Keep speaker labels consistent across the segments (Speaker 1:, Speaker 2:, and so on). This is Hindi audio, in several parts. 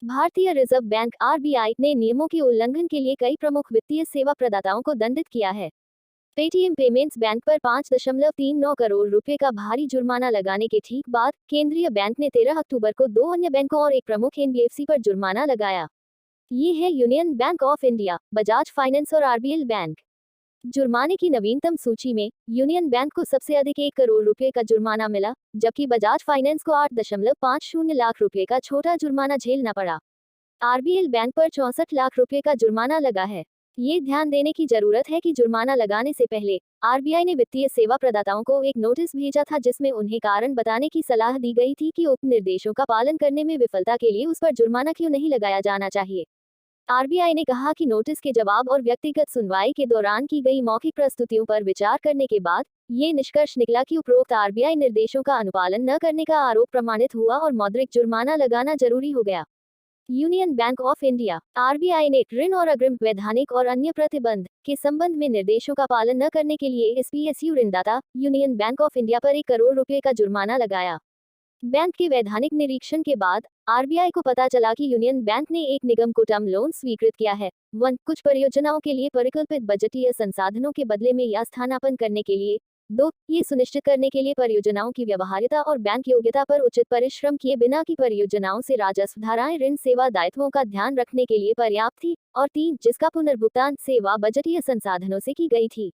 Speaker 1: भारतीय रिजर्व बैंक आरबीआई ने नियमों के उल्लंघन के लिए कई प्रमुख वित्तीय सेवा प्रदाताओं को दंडित किया है। पेटीएम पेमेंट्स बैंक पर 5.39 करोड़ रुपए का भारी जुर्माना लगाने के ठीक बाद केंद्रीय बैंक ने 13 अक्टूबर को 2 अन्य बैंकों और एक प्रमुख एनबीएफसी पर जुर्माना लगाया। ये है union bank of India, Bajaj finance और आरबीएल बैंक। जुर्माने की नवीनतम सूची में यूनियन बैंक को सबसे अधिक 1 करोड़ रुपए का जुर्माना मिला, जबकि बजाज फाइनेंस को 8.50 लाख रुपए का छोटा जुर्माना झेलना पड़ा। आरबीएल बैंक पर 64 लाख रुपए का जुर्माना लगा है। ये ध्यान देने की जरूरत है कि जुर्माना लगाने से पहले आरबीआई ने वित्तीय सेवा प्रदाताओं को एक नोटिस भेजा था, जिसमें उन्हें कारण बताने की सलाह दी गई थी कि उक्त निर्देशों का पालन करने में विफलता के लिए उस पर जुर्माना क्यों नहीं लगाया जाना चाहिए। आरबीआई ने कहा कि नोटिस के जवाब और व्यक्तिगत सुनवाई के दौरान की गई मौखिक प्रस्तुतियों पर विचार करने के बाद ये निष्कर्ष निकला कि उपरोक्त आरबीआई निर्देशों का अनुपालन न करने का आरोप प्रमाणित हुआ और मौद्रिक जुर्माना लगाना जरूरी हो गया। Union bank of India RBI ने ऋण और अग्रिम वैधानिक और अन्य प्रतिबंध के संबंध में निर्देशों का पालन न करने के लिए एसपीएसयू ऋणदाता यूनियन बैंक ऑफ इंडिया पर 1 करोड़ रुपए का जुर्माना लगाया। बैंक के वैधानिक निरीक्षण के बाद आरबीआई को पता चला कि यूनियन बैंक ने एक निगम को टर्म लोन स्वीकृत किया है। 1. कुछ परियोजनाओं के लिए परिकल्पित बजटीय संसाधनों के बदले में या स्थानापन्न करने के लिए। 2. ये सुनिश्चित करने के लिए परियोजनाओं की व्यवहार्यता और बैंक योग्यता पर उचित परिश्रम किए बिना की परियोजनाओं से राजस्व धाराएं ऋण सेवा दायित्वों का ध्यान रखने के लिए पर्याप्त थी। और 3. जिसका पुनर्भुगतान सेवा बजटीय संसाधनों से की गई थी।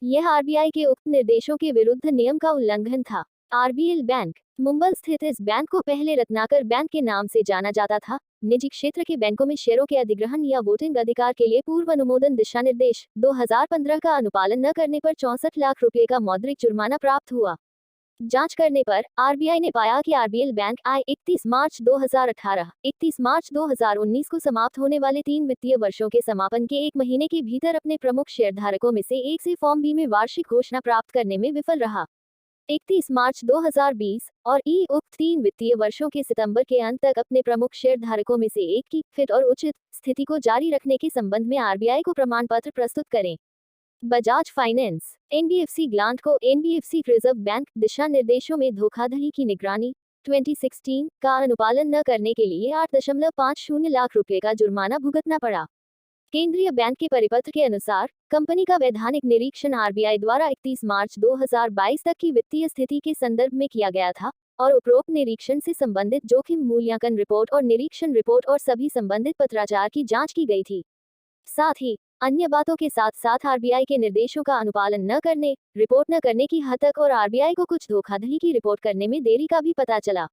Speaker 1: यह आरबीआई के उक्त निर्देशों के विरुद्ध नियम का उल्लंघन था। आरबीएल बैंक मुंबई स्थित इस बैंक को पहले रत्नाकर बैंक के नाम से जाना जाता था। निजी क्षेत्र के बैंकों में शेयरों के अधिग्रहण या वोटिंग अधिकार के लिए पूर्व अनुमोदन दिशा निर्देश 2015 का अनुपालन न करने पर 64 लाख रुपए का मौद्रिक जुर्माना प्राप्त हुआ। जांच करने पर आरबीआई ने पाया कि आरबीएल बैंक 31 मार्च 2018, 31 मार्च 2019 को समाप्त होने वाले 3 वित्तीय वर्षों के समापन के 1 महीने के भीतर अपने प्रमुख शेयरधारकों में से एक से फॉर्म बी में वार्षिक घोषणा प्राप्त करने में विफल रहा। 31 मार्च 2020 और उक्त 3 वित्तीय वर्षों के सितंबर के अंत तक अपने प्रमुख शेयरधारकों में से एक की फिट और उचित स्थिति को जारी रखने के संबंध में आरबीआई को प्रमाण पत्र प्रस्तुत करें। बजाज फाइनेंस एनबीएफसी ग्लांट को एनबीएफसी रिजर्व बैंक दिशा निर्देशों में धोखाधड़ी की निगरानी 2016 का अनुपालन न करने के लिए 8.50 लाख रुपए का जुर्माना भुगतना पड़ा। केंद्रीय बैंक के परिपत्र के अनुसार कंपनी का वैधानिक निरीक्षण आरबीआई द्वारा 31 मार्च 2022 तक की वित्तीय स्थिति के संदर्भ में किया गया था और उपरोक्त निरीक्षण से संबंधित जोखिम मूल्यांकन रिपोर्ट और निरीक्षण रिपोर्ट और सभी संबंधित पत्राचार की जांच की गई थी। साथ ही अन्य बातों के साथ साथ आरबीआई के निर्देशों का अनुपालन न करने, रिपोर्ट न करने की हद तक और आरबीआई को कुछ धोखाधड़ी की रिपोर्ट करने में देरी का भी पता चला।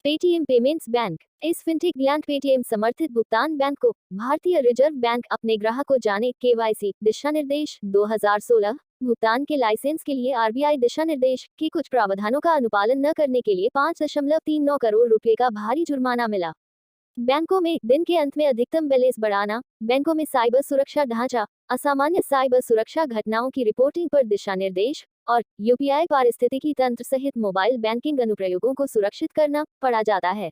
Speaker 1: पेटीएम पेमेंट्स बैंक इस फिनटेक ग्लांट पेटीएम समर्थित भुगतान बैंक को भारतीय रिजर्व बैंक अपने ग्राहक को जाने केवाईसी दिशा निर्देश 2016 भुगतान के लाइसेंस के लिए आरबीआई दिशा निर्देश के कुछ प्रावधानों का अनुपालन न करने के लिए 5.39 करोड़ रुपए का भारी जुर्माना मिला। बैंकों में दिन के अंत में अधिकतम बैलेंस बढ़ाना, बैंकों में साइबर सुरक्षा ढांचा, असामान्य साइबर सुरक्षा घटनाओं की रिपोर्टिंग पर दिशा निर्देश और यूपीआई पारिस्थितिकी तंत्र सहित मोबाइल बैंकिंग अनुप्रयोगों को सुरक्षित करना पड़ा जाता है।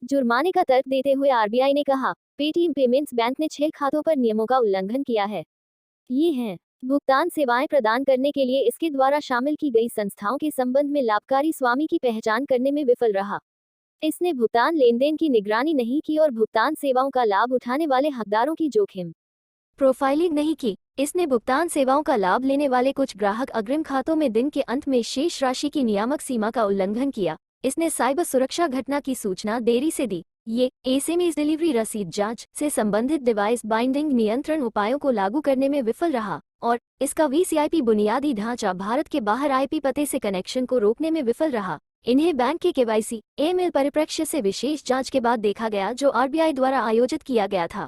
Speaker 1: जुर्माने का तर्क देते हुए आरबीआई ने कहा, पेटीएम पेमेंट्स बैंक ने 6 खातों पर नियमों का उल्लंघन किया है। ये हैं भुगतान सेवाएं प्रदान करने के लिए इसके द्वारा शामिल की गई संस्थाओं के संबंध में लाभकारी स्वामी की पहचान करने में विफल रहा। इसने भुगतान लेनदेन की निगरानी नहीं की और भुगतान सेवाओं का लाभ उठाने वाले हकदारों की जोखिम प्रोफाइलिंग नहीं की। इसने भुगतान सेवाओं का लाभ लेने वाले कुछ ग्राहक अग्रिम खातों में दिन के अंत में शेष राशि की नियामक सीमा का उल्लंघन किया। इसने साइबर सुरक्षा घटना की सूचना देरी से दी। ये एसएमएस डिलीवरी रसीद जांच से संबंधित डिवाइस बाइंडिंग नियंत्रण उपायों को लागू करने में विफल रहा और इसका वीसीआईपी बुनियादी ढांचा भारत के बाहर आईपी पते से कनेक्शन को रोकने में विफल रहा। इन्हें बैंक के केवाईसी एएमएल परिप्रेक्ष्य से विशेष जांच के बाद देखा गया, जो आरबीआई द्वारा आयोजित किया गया था।